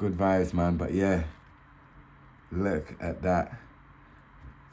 Good vibes, man. But yeah, look at that.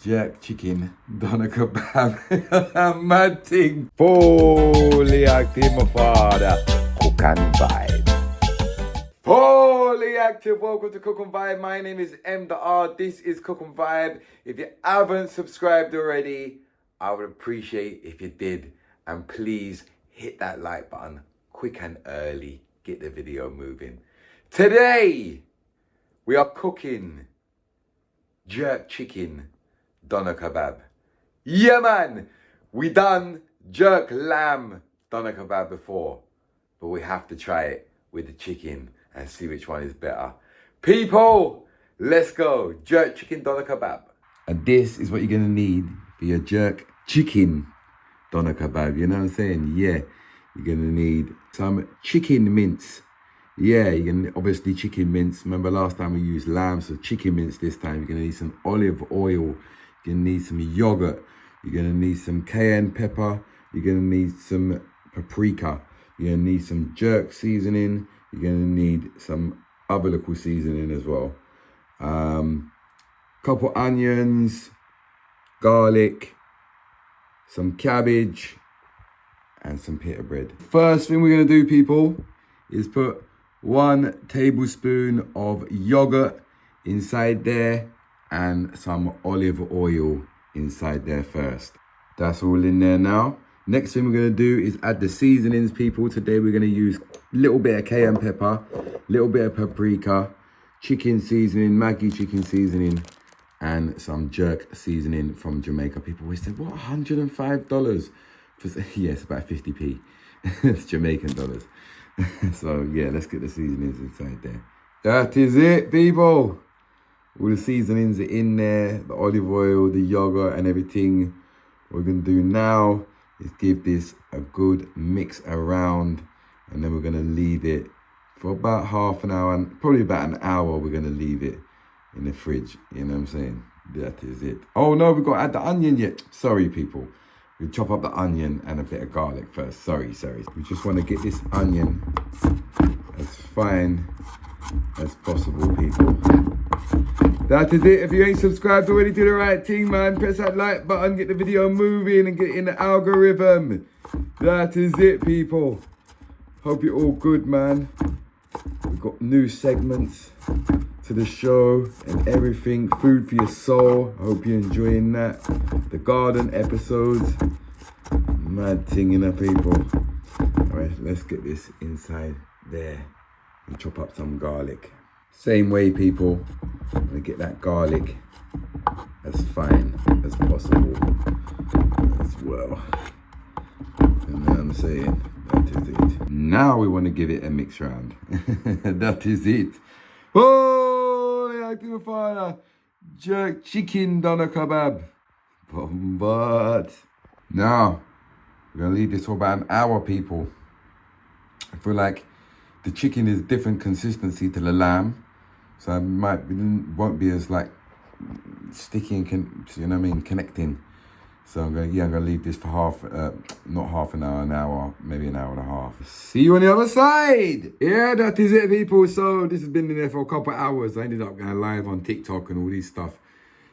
Jerk chicken, doner kebab, mad thing. Fully active, my father. Cook and vibe. Fully active, welcome to Cook and Vibe. My name is M the R. This is Cook and Vibe. If you haven't subscribed already, I would appreciate if you did. And please hit that like button quick and early. Get the video moving. Today, we are cooking jerk chicken doner kebab. Yeah, man. We done jerk lamb doner kebab before, but we have to try it with the chicken and see which one is better. People, let's go. Jerk chicken doner kebab. And this is what you're gonna need for your jerk chicken doner kebab. You know what I'm saying? Yeah. You're gonna need some chicken mince. Yeah, you're gonna obviously chicken mince. Remember last time we used lamb, so chicken mince this time. You're gonna need some olive oil. You're gonna need some yogurt. You're gonna need some cayenne pepper. You're gonna need some paprika. You're gonna need some jerk seasoning. You're gonna need some other little seasoning as well. Couple onions, garlic, some cabbage, and some pita bread. First thing we're gonna do, people, is put 1 tablespoon of yogurt inside there and some olive oil inside there first. That's all in there now. Next thing we're gonna do is add the seasonings, people. Today we're gonna use a little bit of cayenne pepper, a little bit of paprika, chicken seasoning, Maggi chicken seasoning, and some jerk seasoning from Jamaica. People always said, what, $105? Yeah, it's about 50p. It's Jamaican dollars. So yeah, let's get the seasonings inside there. That is it, people. All the seasonings are in there, the olive oil, the yogurt and everything. What we're gonna do now is give this a good mix around, and then we're gonna leave it for about half an hour, and probably about an hour we're gonna leave it in the fridge. You know what I'm saying? That is it. Oh no, we've got to add the onion yet. Sorry, people. We chop up the onion and a bit of garlic first. Sorry. We just want to get this onion as fine as possible, people. That is it. If you ain't subscribed already, do the right thing, man. Press that like button, get the video moving and get in the algorithm. That is it, people. Hope you're all good, man. We've got new segments to the show and everything. Food for your soul. I hope you're enjoying that. The garden episodes. Mad thing, you know, people. All right, let's get this inside there and chop up some garlic. Same way, people. I'm gonna get that garlic as fine as possible as well. You know what I'm saying? That is it. Now we want to give it a mix round. That is it. Oh, yeah, my father. Jerk chicken doner kebab. But now we're gonna leave this for about an hour, people. I feel like the chicken is different consistency to the lamb, so it won't be as like sticky and you know what I mean, connecting. So I'm gonna leave this for not half an hour, maybe an hour and a half. See you on the other side. Yeah, that is it, people. So this has been in there for a couple of hours. I ended up going live on TikTok and all these stuff.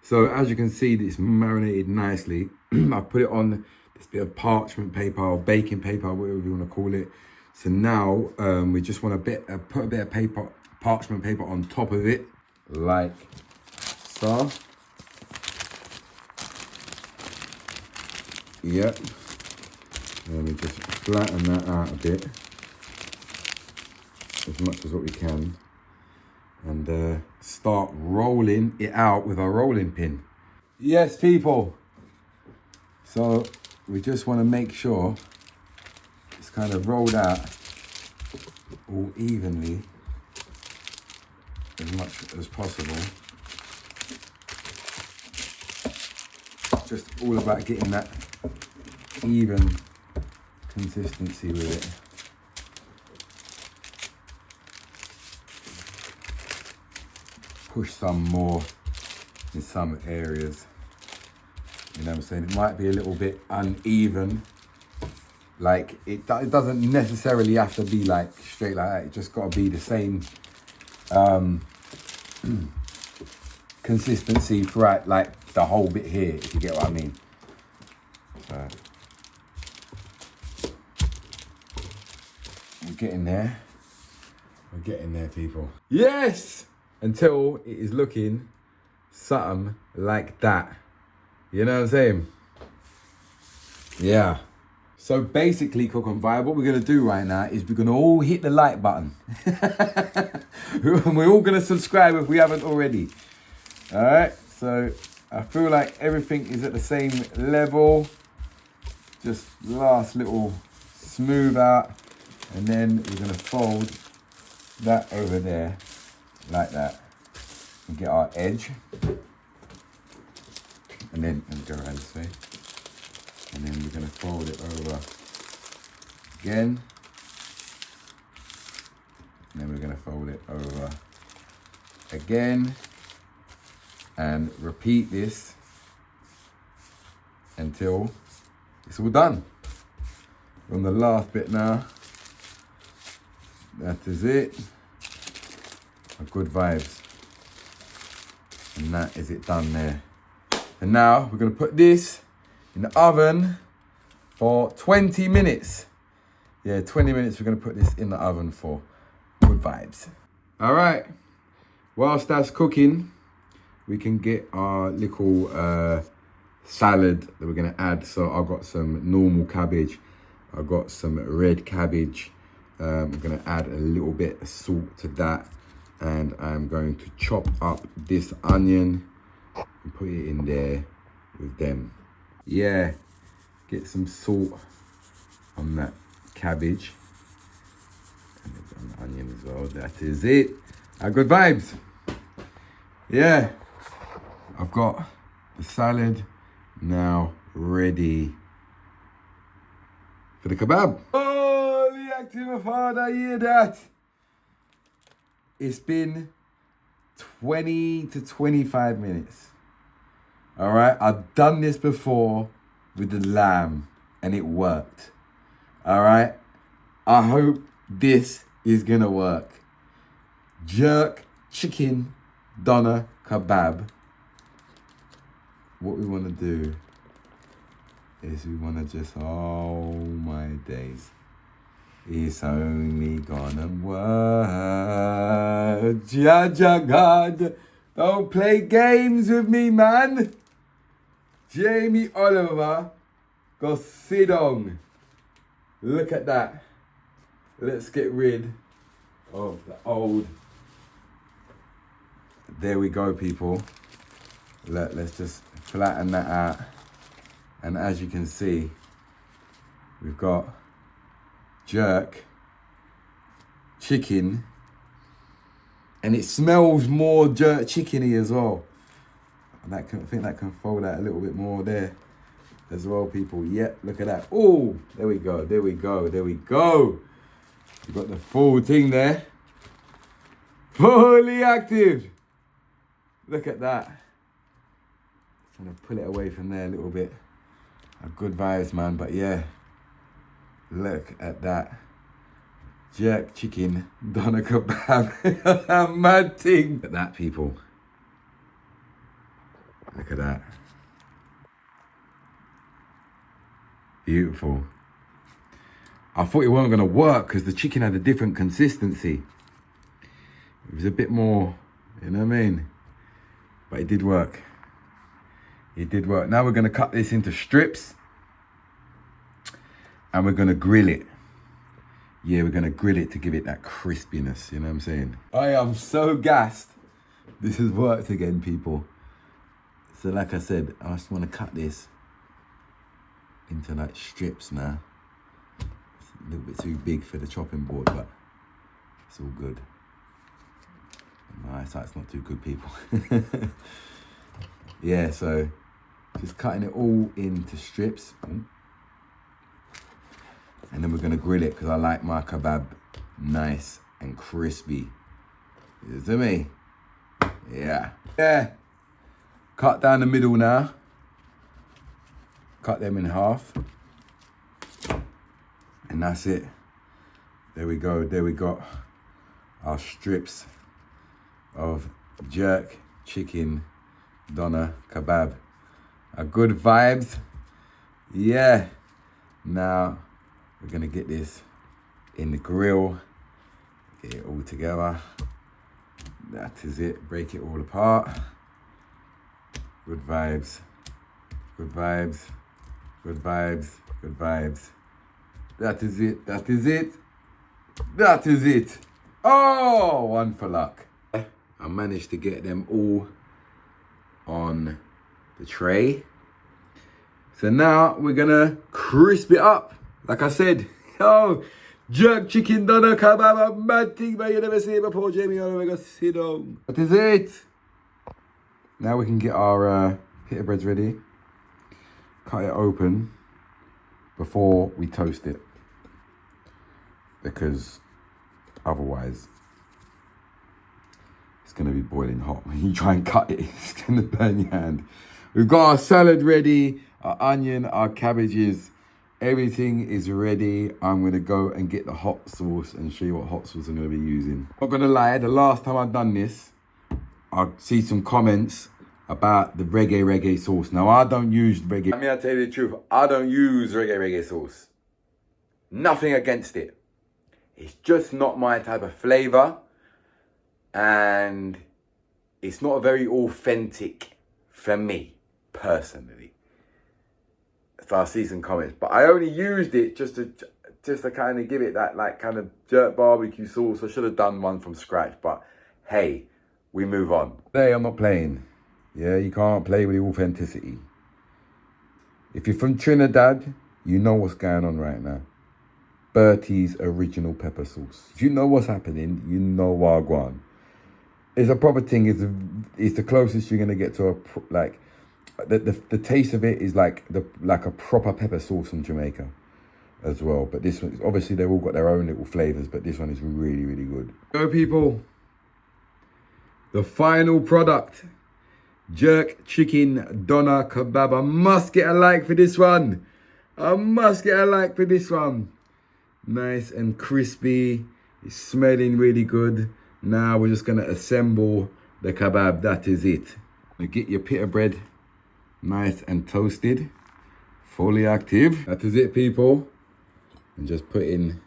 So as you can see, it's marinated nicely. I put it on this bit of parchment paper or baking paper, whatever you want to call it. So now we just want to put a bit of paper, parchment paper on top of it, like so. Yep. Let me just flatten that out a bit, as much as what we can, and start rolling it out with our rolling pin. Yes, people. So we just want to make sure it's kind of rolled out all evenly as much as possible. Just all about getting that even consistency with it. Push some more in some areas. You know what I'm saying? It might be a little bit uneven. Like it doesn't necessarily have to be like straight like that. It just got to be the same consistency throughout like the whole bit here, if you get what I mean. So we're getting there. We're getting there, people. Yes! Until it is looking something like that. You know what I'm saying? Yeah. So basically, Cook and Vibe, what we're going to do right now is we're going to all hit the like button. We're all going to subscribe if we haven't already. All right? So I feel like everything is at the same level. Just last little smooth out. And then we're going to fold that over there like that. And get our edge. And then, let me go around this way. And then we're going to fold it over again. And then we're going to fold it over again. And repeat this until it's all done. We're on the last bit now. That is it. Good vibes. And that is it done there. And now we're going to put this in the oven for 20 minutes. Yeah, 20 minutes we're going to put this in the oven for. Good vibes. All right. Whilst that's cooking, we can get our little salad that we're going to add. So I've got some normal cabbage. I've got some red cabbage. I'm going to add a little bit of salt to that. And I'm going to chop up this onion and put it in there with them. Yeah, get some salt on that cabbage. And on the onion as well. That is it. Good vibes. Yeah, I've got the salad now ready for the kebab. Oh, the active father, hear that? It's been 20 to 25 minutes. All right, I've done this before with the lamb and it worked. All right, I hope this is gonna work. Jerk chicken doner kebab. What we wanna do is we wanna just, oh my days. It's only gonna work. Jaja God, don't play games with me, man. Jamie Oliver, go sit down. Look at that. Let's get rid of the old. There we go, people. Let's just flatten that out. And as you can see, we've got jerk chicken, and it smells more jerk chickeny as well. And I think that can fold out a little bit more there as well, people. Yep, look at that. Oh, there we go, there we go, there we go. We've got the full thing there. Fully active. Look at that. Trying to pull it away from there a little bit. Good vibes, man, but yeah. Look at that. Jerk chicken doner kebab. Mad thing. Look at that, people. Look at that. Beautiful. I thought it wasn't going to work because the chicken had a different consistency. It was a bit more, you know what I mean? But it did work. It did work. Now we're going to cut this into strips. And we're going to grill it. Yeah, we're going to grill it to give it that crispiness. You know what I'm saying? I am so gassed. This has worked again, people. So like I said, I just want to cut this into like strips now. It's a little bit too big for the chopping board, but it's all good. My eyesight's not too good, people. Yeah, so just cutting it all into strips. And then we're going to grill it because I like my kebab nice and crispy. You see me? Yeah. Yeah. Cut down the middle now. Cut them in half. And that's it. There we go. There we got our strips of jerk chicken doner kebab. Good vibes. Yeah. Now we're gonna get this in the grill. Get it all together. That is it. Break it all apart. Good vibes. Good vibes. Good vibes. Good vibes. That is it. That is it. That is it. Oh, one for luck. I managed to get them all on the tray. So now we're gonna crisp it up. Like I said, yo, jerk chicken doner kebab, a mad thing, but you never see it before, Jamie. Oh, we got sit down. That is it. Now we can get our pita breads ready. Cut it open before we toast it, because otherwise it's gonna be boiling hot. When you try and cut it, it's gonna burn your hand. We've got our salad ready, our onion, our cabbages, everything is ready. I'm gonna go and get the hot sauce and show you what hot sauce I'm gonna be using. Not gonna lie, the last time I've done this, I see some comments about the reggae sauce. Now, I don't use reggae. I mean, I'll tell you the truth, I don't use reggae sauce. Nothing against it. It's just not my type of flavor, and it's not very authentic for me, personally. So I see some comments, but I only used it just to kind of give it that like kind of jerk barbecue sauce. I should have done one from scratch, but hey, we move on. Today I'm not playing. Yeah, you can't play with the authenticity. If you're from Trinidad, you know what's going on right now. Bertie's original pepper sauce. If you know what's happening, you know wagwan. It's a proper thing. It's the closest you're gonna get to a like. The taste of it is like a proper pepper sauce from Jamaica as well. But this one, obviously they've all got their own little flavors, but this one is really, really good. Go people, the final product, jerk chicken doner kebab. I must get a like for this one. I must get a like for this one. Nice and crispy. It's smelling really good. Now we're just gonna assemble the kebab. That is it. Now get your pita bread nice and toasted, fully active. That is it, people. And just put in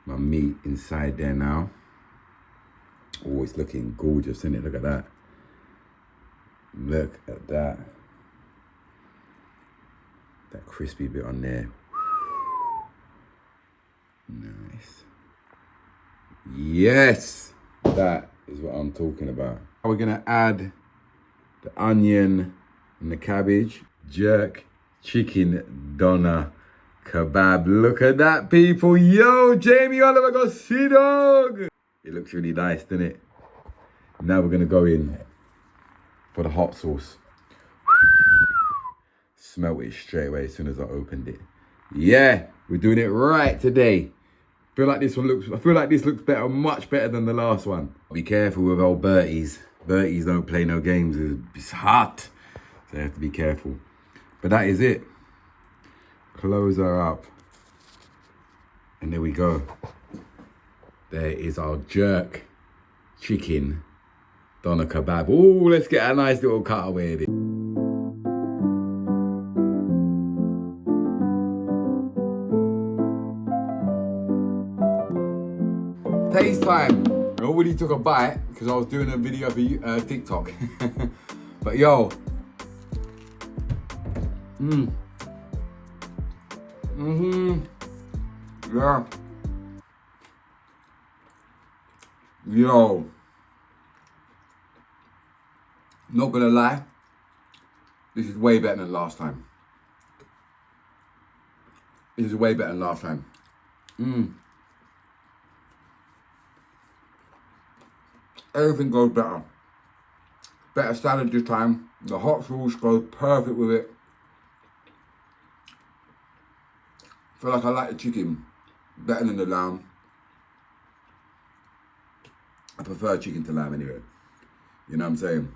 my meat inside there now. Oh, it's looking gorgeous, isn't it? Look at that. Look at that. That crispy bit on there. Nice. Yes, that is what I'm talking about. We're gonna add the onion and the cabbage. Jerk chicken doner kebab. Look at that, people. Yo, Jamie Oliver got sea dog. It looks really nice, doesn't it? Now we're gonna go in for the hot sauce. Smelt it straight away as soon as I opened it. Yeah, we're doing it right today. I feel like this looks better, much better than the last one. Be careful with old Bertie's. Bertie's don't play no games. It's hot, so you have to be careful. But that is it. Close her up. And there we go. There is our jerk chicken doner kebab. Oh, let's get a nice little cutaway of it. Taste time. I already took a bite because I was doing a video for TikTok. But yo. Yeah. Yo. Not gonna lie. This is way better than last time. This is way better than last time. Everything goes better. Better salad this time. The hot sauce goes perfect with it. Feel like I like the chicken better than the lamb. I prefer chicken to lamb anyway. You know what I'm saying?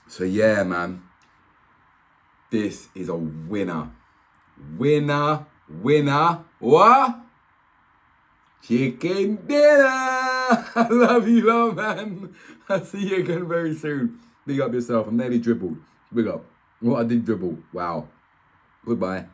So yeah, man. This is a winner. Winner, winner. What? Chicken dinner. I love you lot, man. I'll see you again very soon. Big up yourself. I'm nearly dribbled. Big up. What I did dribble. Wow. Goodbye.